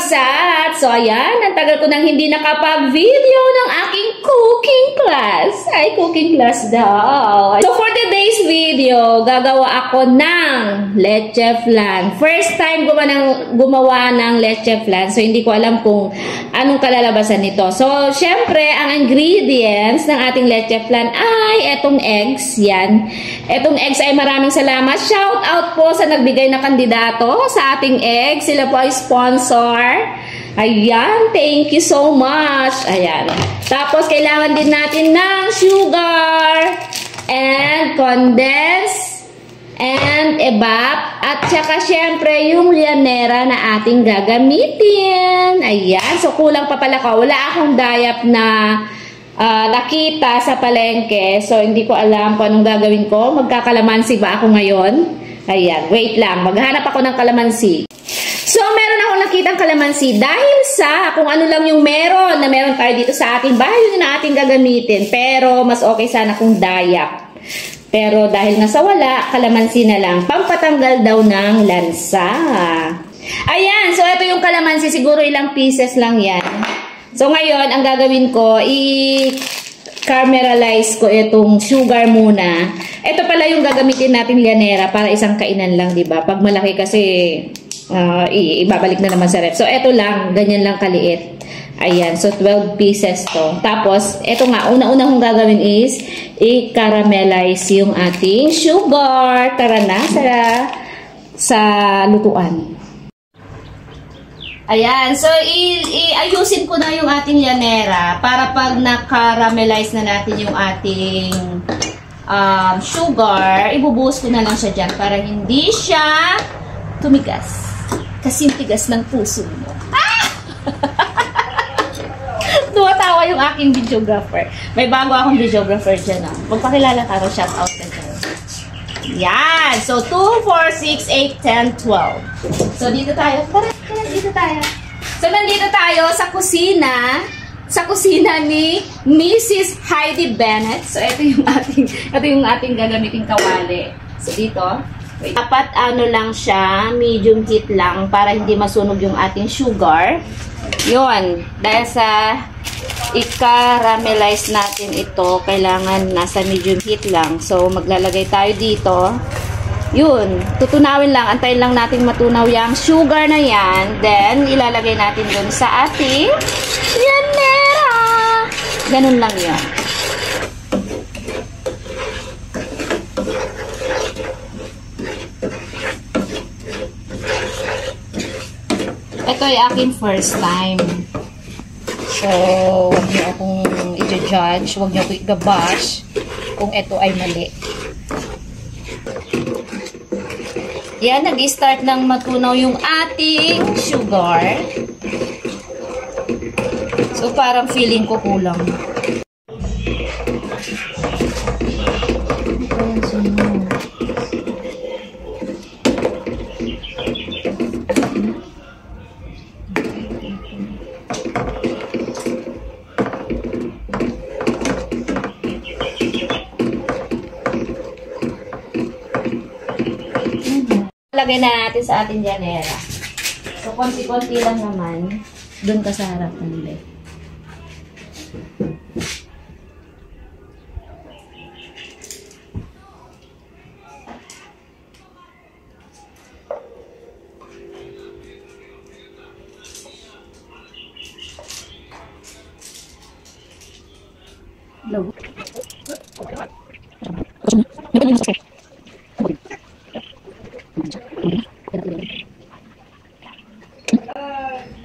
kabsat! So, ayan, ang tagal ko nang hindi nakapag-video ng aking cooking class. Ay, cooking class daw. So, for today's video, gagawa ako ng leche flan. First time gumawa ng leche flan. So, hindi ko alam kung anong kalalabasan nito. So, syempre, ang ingredients ng ating leche flan ay etong eggs. Yan. Etong eggs ay maraming salamat. Shout out po sa nagbigay na kandidato sa ating eggs. Sila po ay sponsor. Ayan, thank you so much. Ayan. Tapos, kailangan din natin ng sugar and condensed and evap. At saka, syempre, yung lianera na ating gagamitin. Ayan. So, kulang pa pala ko. Wala akong dayap na nakita sa palengke. So, hindi ko alam kung anong gagawin ko. Magkakalamansi ba ako ngayon? Ayan. Wait lang. Maghanap ako ng kalamansi. So, meron akong nakitang kalamansi dahil sa kung ano lang yung meron tayo dito sa ating bahay, yun na ating gagamitin. Pero, mas okay sana kung dayap. Pero, dahil nasa wala, kalamansi na lang. Pampatanggal daw ng lansa. Ayan. So, ito yung kalamansi. Siguro ilang pieces lang yan. So, ngayon, ang gagawin ko, i-caramelize ko itong sugar muna. Ito pala yung gagamitin natin lianera para isang kainan lang, diba? Pag malaki kasi, ibabalik na naman sa ref. So, ito lang. Ganyan lang kaliit. Ayan. So, 12 pieces to. Tapos, ito nga. Una-una kong gagawin is i-caramelize yung ating sugar. Tara na sa lutuan. Ayan. So, ayusin ko na yung ating lianera para pag na-caramelize na natin yung ating sugar, ibubuhos ko na lang siya dyan para hindi siya tumigas. Kasing tigas ng puso mo. Ah! Tuwatawa yung aking videographer. May bago akong videographer dyan. Magpakilala ka rin. Shout out ka dyan. Yan. So, 2, 4, 6, 8, 10, 12. So, dito tayo. Tara, dito tayo. So, nandito tayo sa kusina. Sa kusina ni Mrs. Heidi Bennett. So, ito yung ating gagamiting kawali. So, dito. Dapat ano lang siya, medium heat lang para hindi masunog yung ating sugar. Yun. Dahil sa i-caramelize natin ito, kailangan nasa medium heat lang. So, maglalagay tayo dito. Yun. Tutunawin lang. Antayin lang natin matunaw yung sugar na yan. Then, ilalagay natin dun sa ating lianera. Ganun lang yun. Ito ay aking first time. So, huwag niyo akong i-judge. Huwag niyo akong i-bash kung ito ay mali. Yan, nag-start ng matunaw yung ating sugar. So, parang feeling ko kulang. Lagay na natin sa ating lianera. So, konti-konti lang naman. Doon ka sa harap ng bed. Hello.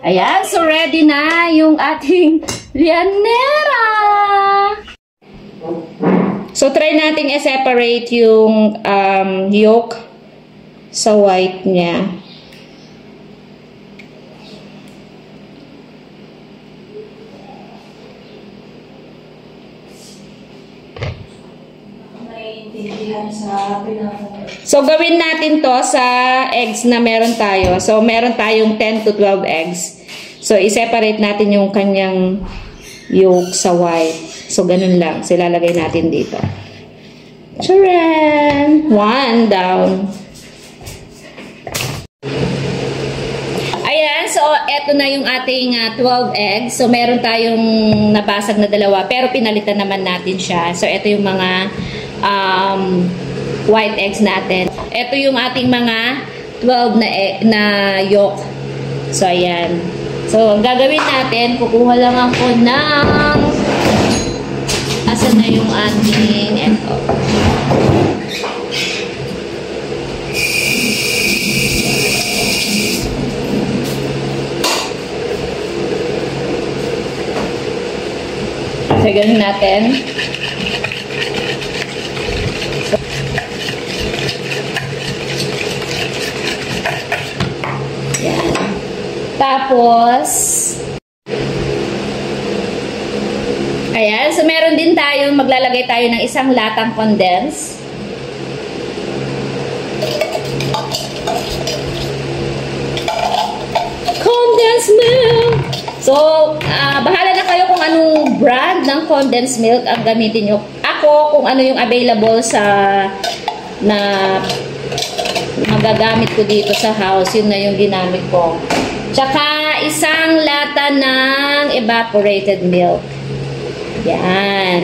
Ayan, so ready na yung ating lianera. So, try nating i-separate yung yolk sa white niya. So, gawin natin to sa eggs na meron tayo. So, meron tayong 10 to 12 eggs. So, i-separate natin yung kanyang yolk sa white. So, ganun lang. So, ilalagay natin dito. Charan! One down. Ayan. So, eto na yung ating 12 eggs. So, meron tayong nabasag na dalawa, pero pinalitan naman natin siya. So, eto yung mga white eggs natin. Eto yung ating mga 12 na yolk. So, ayan. So, ang gagawin natin, kukuha lang ako ng asan na yung ating eto. So, ganun natin. Yan. Tapos, ayan. So, meron din tayo, maglalagay tayo ng isang latang condense. Condensed milk! So, bahala na kayo kung anong brand ng condensed milk ang gamitin nyo. Ako, kung ano yung available na magagamit ko dito sa house, yun na yung ginamit ko. Tsaka, isang lata ng evaporated milk. Yan.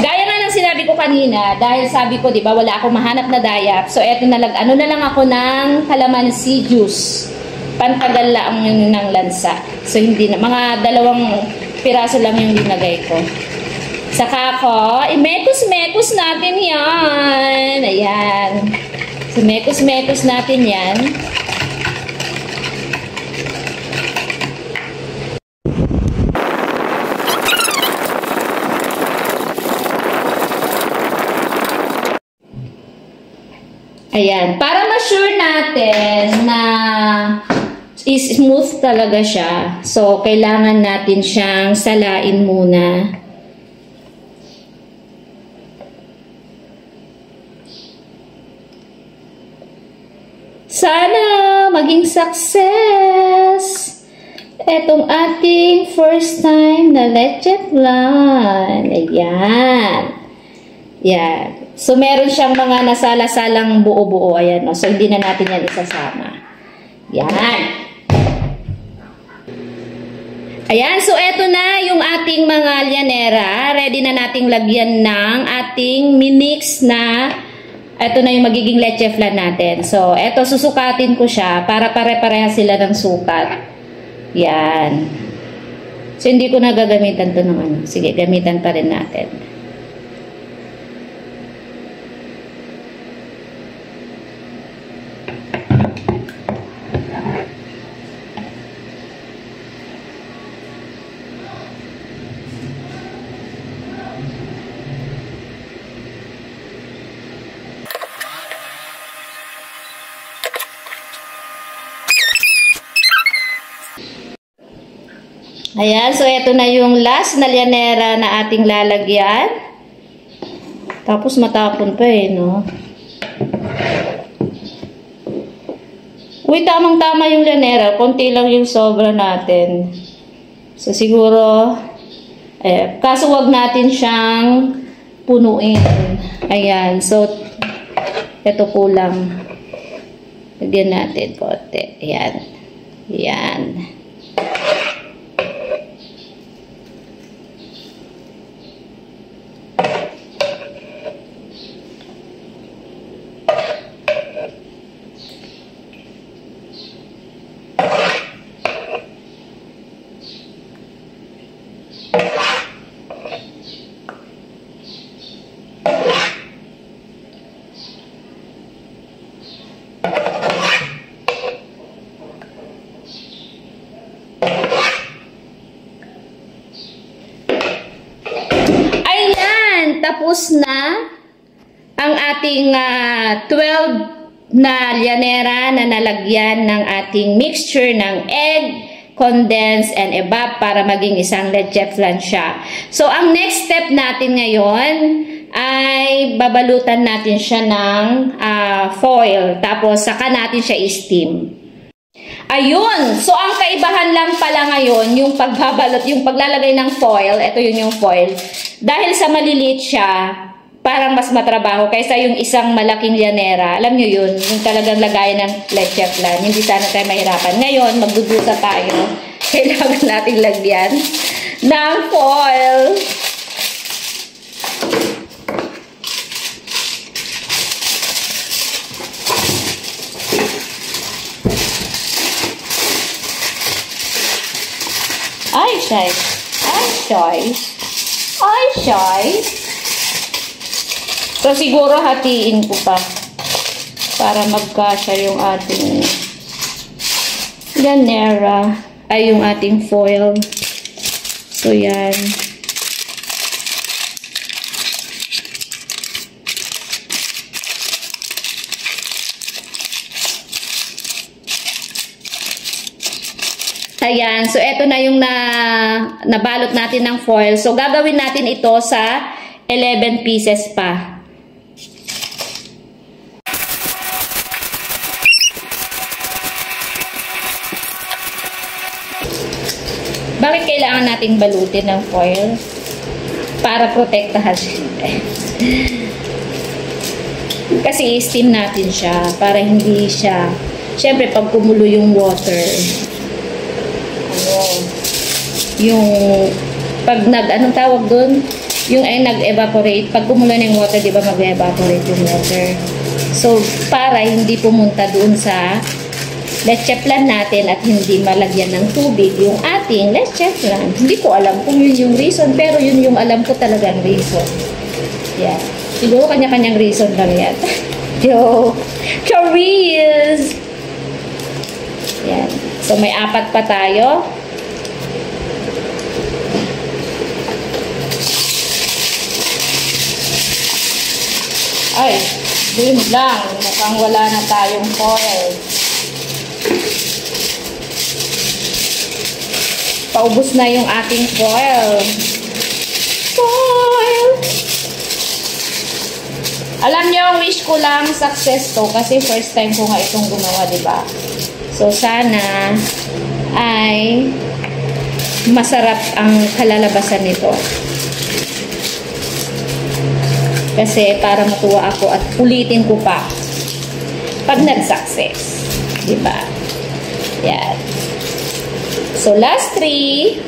Gaya nga ng sinabi ko kanina, dahil sabi ko, di ba, wala akong mahanap na dayap. So, eto na lang, ano na lang ako ng calamansi juice. Pantagal lang yun ng lansa. So, hindi na. Mga 2 piraso lang yung linagay ko. Saka ko, imekos-mekos natin yan. Ayan. So, mekos-mekos natin yan. Ayan. Para ma-sure natin na smooth talaga siya. So, kailangan natin siyang salain muna. Sana maging success etong ating first time na leche flan. Ayan. Yan. So, meron siyang mga nasala-salang buo-buo. Ayan. No? So, hindi na natin yan isasama. Yan. Ayan. So, eto na yung ating mga llanera. Ready na nating lagyan ng ating minix na eto na yung magiging leche flan natin. So, eto susukatin ko siya para pare-pareha sila ng sukat. Yan. So, hindi ko na gagamitan to ng ano. Sige, gamitan pa rin natin. Ayan, so ito na yung last na llanera na ating lalagyan. Tapos matapon pa no? Uy, tamang-tama yung llanera. Konti lang yung sobra natin. So siguro, kaso wag natin siyang punuin. Ayan, so ito kulang. Lagyan natin konti. Ayan. Ayan. Tapos na ang ating 12 na llanera na nalagyan ng ating mixture ng egg, condense, and evap para maging isang leche flan siya. So, ang next step natin ngayon ay babalutan natin siya ng foil. Tapos, saka natin siya i-steam. Ayun! So, ang kaibahan lang pala ngayon, yung pagbabalot, yung paglalagay ng foil, ito yun yung foil. Dahil sa maliliit siya, parang mas matrabaho kaysa yung isang malaking llanera. Alam nyo yun, yung talagang lagayan ng leche flan. Hindi sana tayo mahirapan. Ngayon, magdudusa tayo. Kailangan nating lagyan ng foil. Ay, shy. Ay, shy. Ay, shy. So, siguro hatiin ko pa para magkasya yung ating llanera. Ay, yung ating foil. So, yan. Ayan. So, eto na yung nabalot natin ng foil. So, gagawin natin ito sa 11 pieces pa. Bakit kailangan nating balutin ng foil? Para protektahan siya. Kasi i-steam natin siya para hindi siya, syempre pag kumulo yung water, yung pag anong tawag doon? Yung ay nag-evaporate. Pag kumulo na yung water, di ba mag-evaporate yung water? So, para hindi pumunta doon sa leche flan natin at hindi malagyan ng tubig yung ating leche flan. Hindi ko alam kung yun yung reason, pero yun yung alam ko talagang reason. Yeah. Siguro kanya-kanyang reason lang yan. Yo! Curious! Yan. So, may 4 pa tayo. Ay, yun lang. Mukhang wala na tayong foil. Paubos na yung ating foil. Foil! Alam niyo, wish ko lang success to kasi first time ko nga itong gumawa, diba? So, sana ay masarap ang kalalabasan nito. Kasi para matuwa ako at ulitin ko pa pag nag-success. Diba? Yan. So, last 3.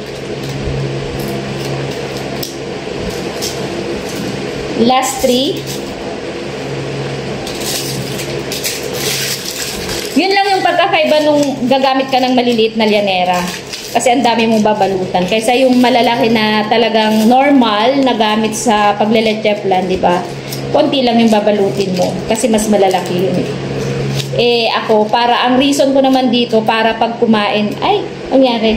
Last 3. Yun lang yung pagkakaiba nung gagamit ka ng maliliit na llanera. Kasi ang dami mong babalutan. Kaysa yung malalaki na talagang normal na gamit sa pagleleche flan, di ba? Konti lang yung babalutin mo. Kasi mas malalaki yun. Ako, para ang reason ko naman dito, para pag kumain, ay, nangyari,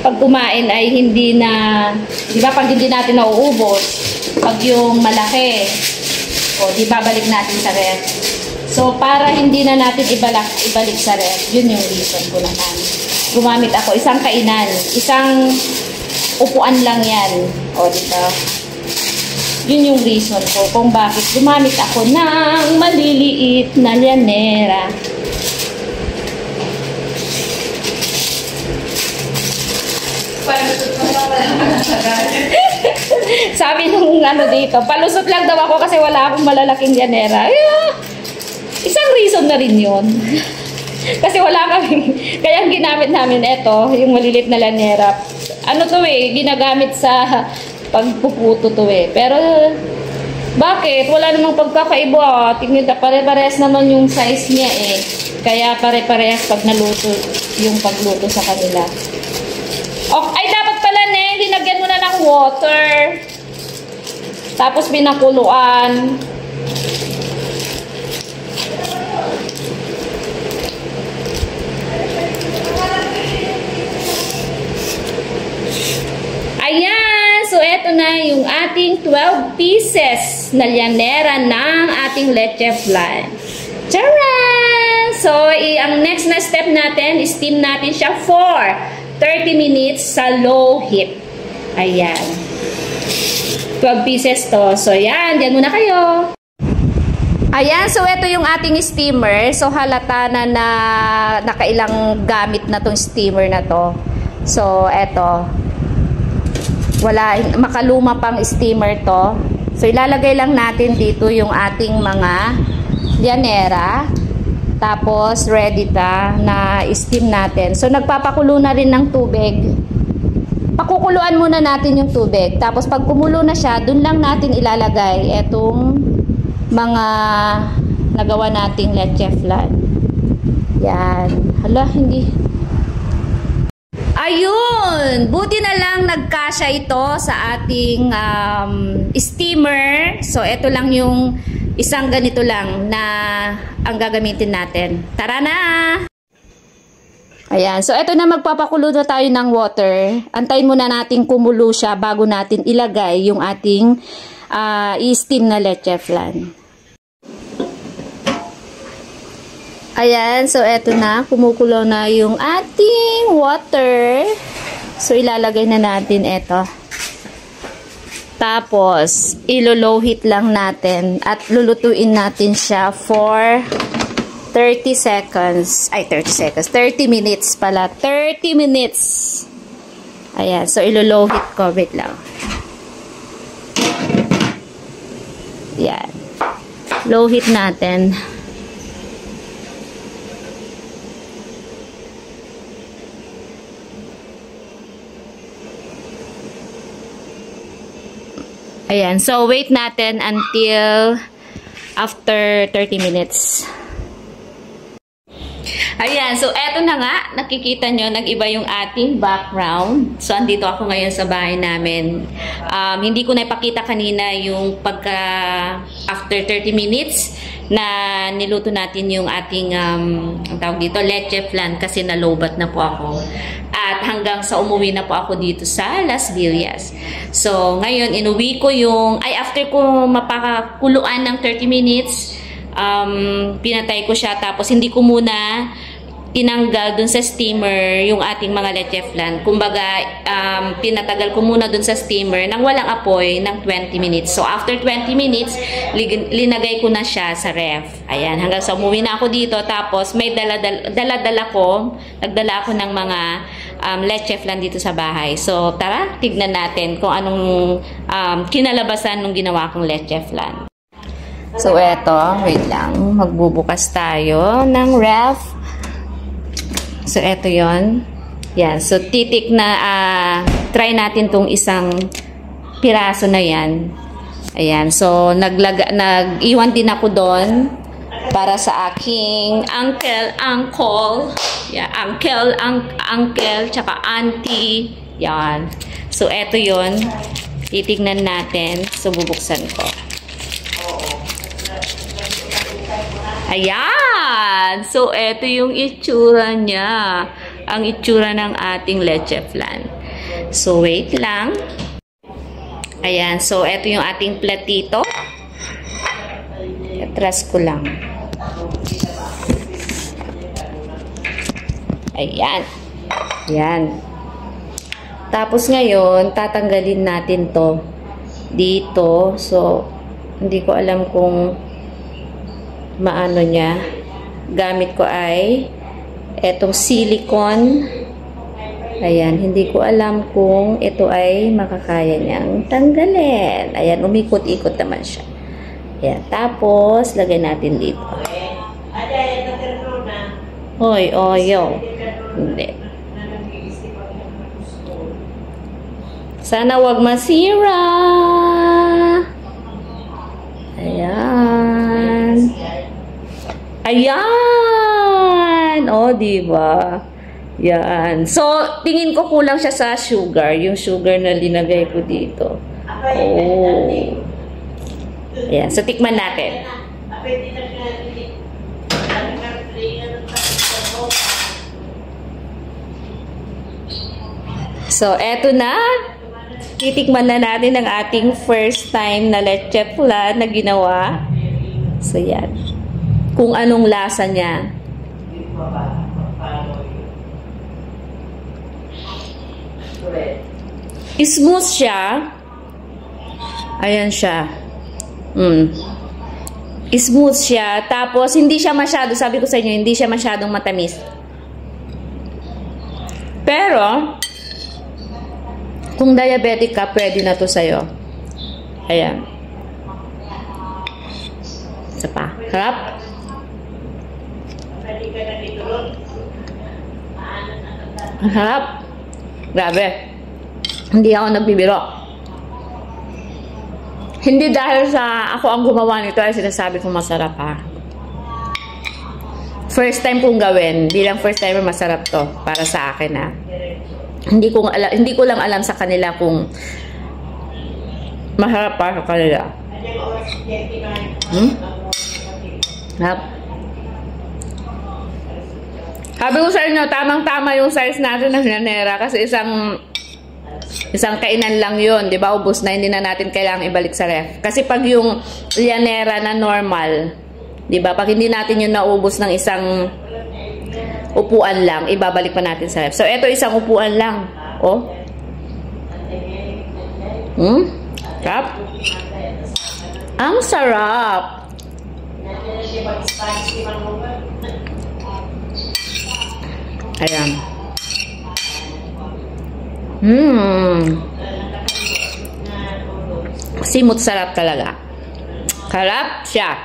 pag kumain ay hindi na, di ba, pag hindi natin nauubos, pag yung malaki, o, di babalik natin sa ref. So, para hindi na natin ibalik sa ref, yun yung reason ko naman. Gumamit ako, isang kainan, isang upuan lang yan. O, diba? Yun yung reason ko kung bakit gumamit ako ng maliliit na llanera. Sabi nung ano dito, palusot lang daw ako kasi wala akong malalaking llanera. Isang reason na rin yun. Kasi wala kami, kaya ang ginamit namin ito, yung malilit na llanera. Ano to ginagamit sa pagpuputo to Pero, bakit? Wala namang pagkakaiba. Tingnan, pare-parehas naman yung size niya Kaya pare-parehas pag naluto, yung pagluto sa kanila. Ay, dapat pala linagyan mo na ng water. Tapos pinakuluan. Ayan, so eto na yung ating 12 pieces na llanera ng ating leche flan. Charan! So, ang next na step natin, steam natin siya for 30 minutes sa low heat. Ayan. 12 pieces to. So, yan. Diyan muna kayo. Ayan, so ito yung ating steamer. So, halata na nakailang gamit na tong steamer na to. So, eto. Makaluma pang steamer to. So, ilalagay lang natin dito yung ating mga llanera. Tapos, ready na steam natin. So, nagpapakulo na rin ng tubig. Pakukuluan muna natin yung tubig. Tapos, pag kumulo na siya, dun lang natin ilalagay etong mga nagawa nating leche flan. Yan. Hala, hindi. Ayun! Buti na lang nagkasya ito sa ating steamer. So, ito lang yung isang ganito lang na ang gagamitin natin. Tara na! Ayan. So, ito na, magpapakulo na tayo ng water. Antayin muna natin kumulo siya bago natin ilagay yung ating i-steam na leche flan. Ayan, so eto na, kumukulo na yung ating water. So, ilalagay na natin ito. Tapos, ilo-low heat lang natin at lulutuin natin siya for 30 seconds. Ay, 30 seconds. 30 minutes pala. 30 minutes. Ayan, so ilo-low heat ko. Wait lang. Ayan. Low heat natin. Ayan, so wait natin until after 30 minutes. Ayan, so eto na nga, nakikita nyo, nag-iba yung ating background. So, andito ako ngayon sa bahay namin. Hindi ko na ipakita kanina yung after 30 minutes na niluto natin yung ating, ang tawag dito, leche flan kasi nalobat na po ako. At hanggang sa umuwi na po ako dito sa Las Villas. So, ngayon, inuwi ko after ko mapakakuluan ng 30 minutes, pinatay ko siya. Tapos, hindi ko muna tinanggal dun sa steamer yung ating mga leche flan. Kumbaga, pinatagal ko muna dun sa steamer nang walang apoy ng 20 minutes. So, after 20 minutes, linagay ko na siya sa ref. Ayan, hanggang sa umuwi na ako dito. Tapos, may nagdala ako ng mga leche flan dito sa bahay. So, tara, tignan natin kung anong kinalabasan ng ginawa kong leche flan. So, eto, wait lang. Magbubukas tayo ng ref. So, eto yon. Yan. So, try natin tong isang piraso na yan. Ayan. So, nag-iwan din ako doon para sa aking uncle. Yeah, uncle, tsaka auntie. Yan. So, eto yon. Titignan natin. So, bubuksan ko. Ayan! So, eto yung itsura niya. Ang itsura ng ating leche flan. So, wait lang. Ayan. So, eto yung ating platito. Atras ko lang. Ayan. Ayan. Tapos ngayon, tatanggalin natin to dito. So, hindi ko alam kung maano niya. Gamit ko ay etong silicone. Ayan, hindi ko alam kung ito ay makakaya niyang tanggalin. Ayan, umikot-ikot naman siya. Ayan, tapos lagay natin dito. Hoy, oyo. Hindi. Sana wag masira. Ayan. Ayan! O, diba? Yan. So, tingin ko kulang siya sa sugar. Yung sugar na linagay ko dito. Oh. Ayan. So, tikman natin. So, eto na. Titikman na natin ang ating first time na leche flan na ginawa. So, yan. Kung anong lasa niya. Smooth siya. Ayan siya. Smooth siya. Tapos, hindi siya masyado, sabi ko sa inyo, hindi siya masyadong matamis. Pero, kung diabetic ka, pwede na to sa'yo. Ayan. Isa pa. Sarap. Sarap. Grabe. Hindi ako nagbibiro. Hindi dahil sa ako ang gumawa nito ay sinasabi kong masarap ha. First time kong gawin. Bilang first timer masarap to. Para sa akin ha. Hindi ko lang alam sa kanila kung masarap para sa kanila. Sarap. Sabi ko sa inyo, tamang-tama yung size natin ng llanera kasi isang kainan lang yun, di ba? Ubus na, hindi na natin kailangang ibalik sa ref. Kasi pag yung llanera na normal, di ba? Pag hindi natin yung naubos ng isang upuan lang, ibabalik pa natin sa ref. So, eto isang upuan lang. Oh. Sarap. Ang sarap. Ayan. Simut sarap talaga. Sarap siya.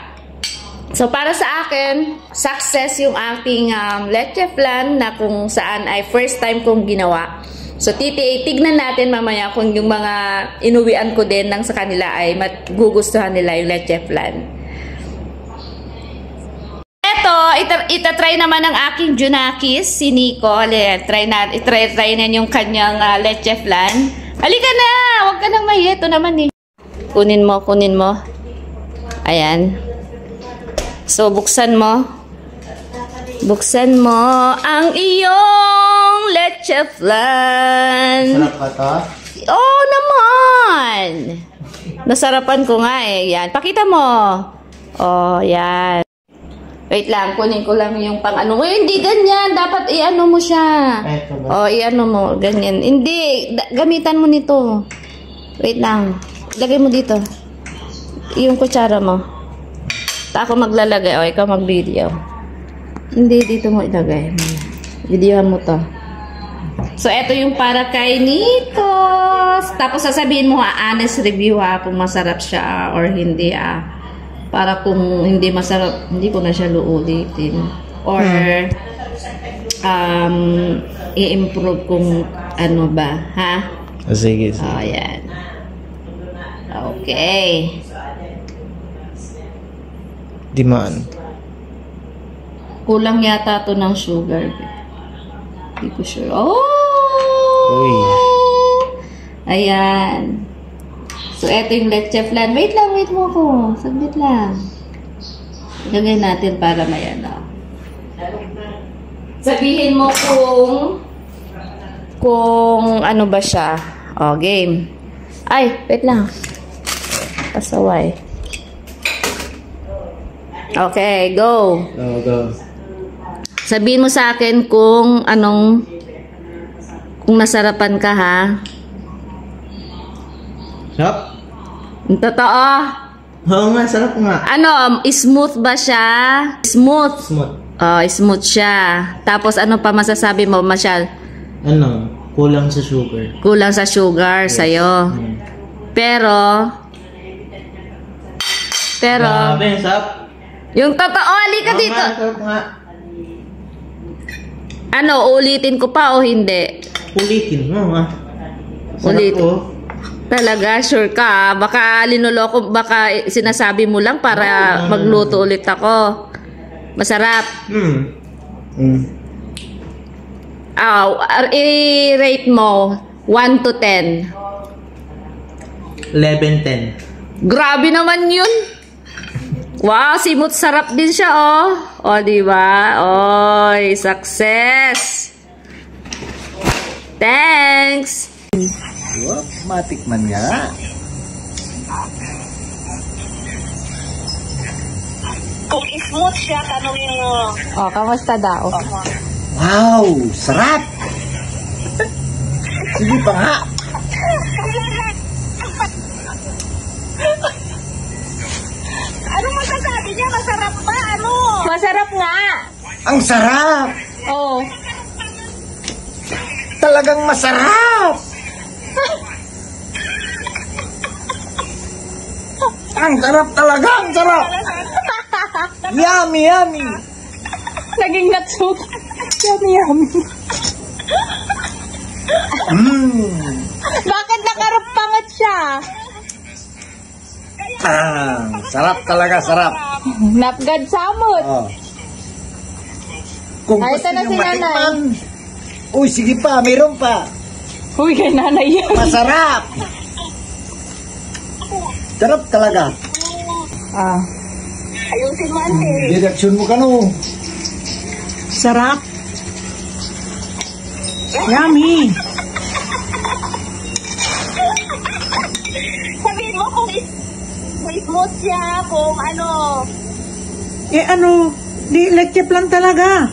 So, para sa akin, success yung aking leche flan na kung saan ay first time kong ginawa. So, tignan natin mamaya kung yung mga inuwian ko din nang sa kanila ay magugustuhan nila yung leche flan. Itatry naman ng aking Junakis, si Nico. Try na yung kanyang leche flan. Halika na! Huwag ka nang mahiya. Ito naman eh. Kunin mo. Ayan. So, buksan mo. Buksan mo ang iyong leche flan. Sarap ba to? Oo naman! Nasarapan ko nga eh. Yan. Pakita mo. Oh, yan. Wait lang, kunin ko lang yung pang-ano. Uy, hindi ganyan. Dapat i-ano mo siya. O, i-ano mo. Ganyan. Hindi. Gamitan mo nito. Wait lang. Lagay mo dito. Yung kutsara mo. Ako maglalagay. O, ikaw mag-video. Hindi, dito mo ilagay. Videohan mo to. So, eto yung para kay Nico. Tapos, sasabihin mo honest review kung masarap siya or hindi para kung hindi masarap, hindi ko na siya uulitin. Or, i-improve kung ano ba, ha? Sige. Oh, yan. Okay. Demand. Kulang yata to ng sugar. Hindi ko sure. Oh! Uy. Ayan. So, eto yung leche flan. Wait mo ko. Saglit lang. Ilagay natin para may ano. Sabihin mo kung ano ba siya. O, game. Ay, wait lang. Pasaway. Okay, go. Go. Sabihin mo sa akin kung nasarapan ka, ha? Sarap? Totoo. Oo nga, sarap nga. Smooth ba siya? Smooth. Smooth siya. Tapos ano pa masasabi mo, Masyal? Kulang sa sugar. Kulang sa sugar sa'yo. Pero, grabe, sarap. yung totoo, halika dito. Sarap nga. Ulitin ko pa o hindi? Ulitin mo, ha? Ulitin. Talaga, sure ka. Baka linuloko, baka sinasabi mo lang para magluto ulit ako. Masarap. I-rate mo 1 to 10. 11-10. Grabe naman yun. Wow, simut sarap din siya, oh. O, diba? Oy, success. Thanks. Wow, matikman nga. Kung smooth siya, tanongin mo. Oh, kamusta daw? Wow, sarap. Sige pa nga. Ano masasabi niya? Masarap ba? Masarap nga. Ang sarap. Oh. Talagang masarap. Ang sarap talaga, ang sarap. Yummy, yummy. Naging natsut. Yummy, yummy. Bakit nakarupangat siya? Sarap talaga, sarap. Napgad samot. Oh. Kung Ay, gusto ito na nyo si nanay. matikman, uy, sige pa, mayroon pa. Uy, kay nanay yan. Masarap. Sarap talaga. Ah. Ayusin mo, ante. Direksyon mo ka no. Sarap. Yummy. Sabihin mo kung smooth siya, kung ano. Eh ano, di leche plan talaga.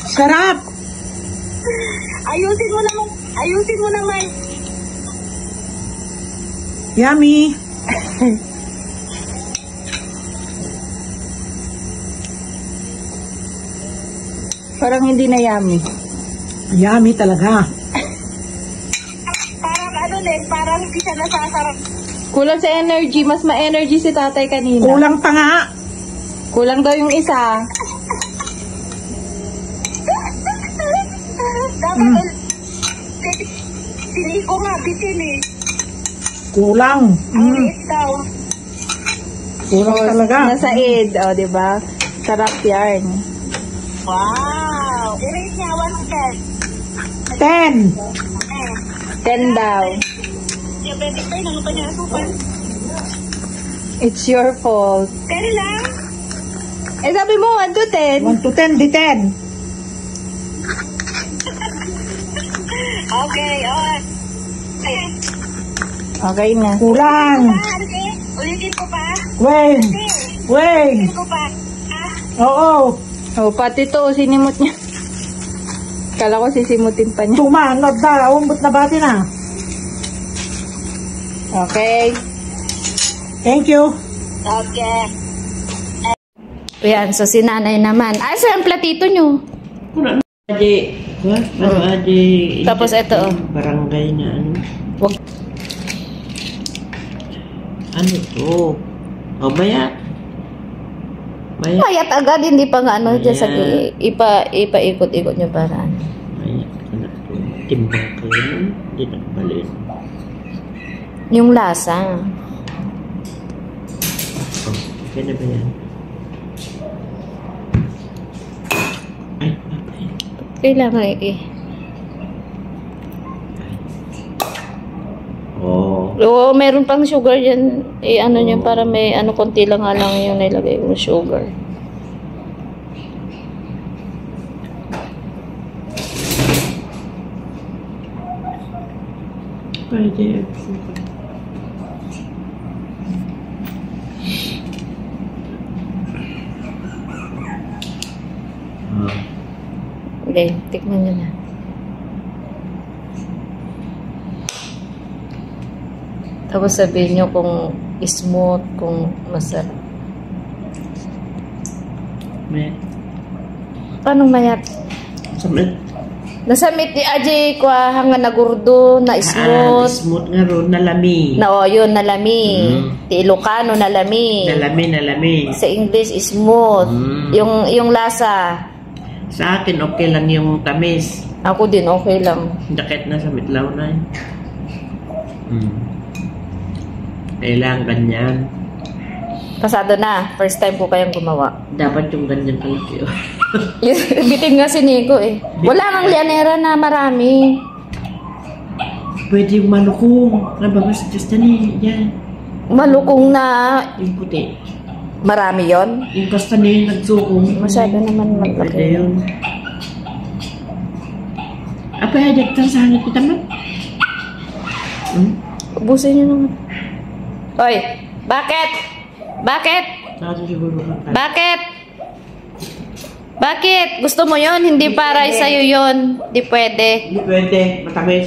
Sarap. Ayusin mo naman. Yummy. Parang hindi na yummy. Yummy talaga. Parang ano din, parang hindi siya nasasarap. Kulang sa energy. Mas ma-energy si tatay kanina. Kulang pa nga. Kulang daw yung isa. Dapat pili ko nga, bitin eh. Kulang. Ang liit daw. Kulang talaga. Nasa id. O, diba? Sarap yan. Wow! I-rate niya, 1 to 10. 10. 10 daw. Diabetic pa yun, ano pa niya asukal? It's your fault. 10 lang? Eh, sabi mo 1 to 10. 1 to 10, di 10. Okay, okay. Okay na. Kulang. Ante, ulitin ko pa. Wait. Ante, Wait. ulitin ko pa. Oo. Oh, pati to, sinimot niya. Kala ko sisimutin pa niya. Tumanod na. Umbot na bati na. Okay. Thank you. Okay. Ayan, so si nanay naman. Ay, saan ang platito nyo? Aji, aji. Tapos ito, oh. Barangay na ano. Wag. Ano to? O, bayat. Bayat. Mayat agad, hindi pa nga ano dyan sa Ayan. ipaikot-ikot nyo para ano. Bayat ka na to. Timbang ka yun. Hindi nagbalin. Yung lasa. Oh, okay na ba yan? Ay, okay. Kailangan Oh. Oo, meron pang sugar dyan. Ano nyo, para may ano, konti lang nga lang yung nilagay yung sugar. Pwede. Okay, tikman nyo na. Tapos sabihin nyo kung smooth, kung masarap. May. Paano mayat? Samit. Nasamit ni Ajay ko hanga nagurdo, na smooth. Smooth nga ron. Nalami. Na o, yun, nalami. Ti Ilocano, nalami. Nalami. Sa English, smooth. Yung lasa. Sa akin, okay lang yung tamis. Ako din, okay lang. Dakit na sa mitlaw na yun. Kailangan ganyan. Pasado na. First time ko kayang gumawa. Dapat yung ganyan kalaki. Bitin nga si Nico eh. Wala kang lianera na marami. Pwede yung malukong. Nabagas sa Justin eh. Yan. Malukong na Yung puti. marami yon. Yung kasta na yung nagsukong. Masyado naman Pwede malaki. yun. Apa ya, jagtan sa hangit kita man? Ubusin nyo naman. Hoy, bakit? Bakit? Saka siguro ka. Bakit? Bakit? Gusto mo yon? Hindi para sa'yo yon. Hindi pwede. Hindi pwede. Matamis.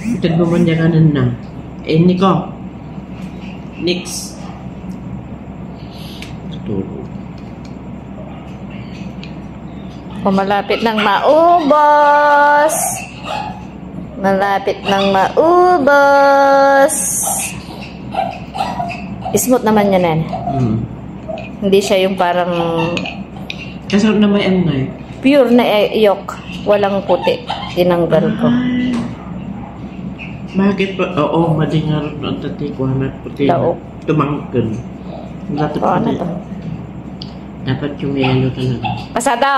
Itag mo man yung kanan na. Eh, Nico. Nix. Tuturo. O malapit nang maubos. Malapit nang maubos. Smooth naman yan, Nen. Hindi siya yung parang Kasi na may ano eh. pure na yolk. Walang puti. Tinanggal ko. Ay. Bakit pa? Oo, madingar ang tatikwa na puti. Laok. Tumangkon. Dapat O, ano puti. to? Dapat yung yellow talaga. Pasado!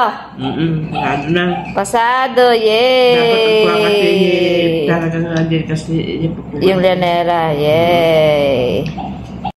Pasado na. Pasado, Dapat ang kuha kasi yay! talaga nga din kasi Yung Llanera, yay!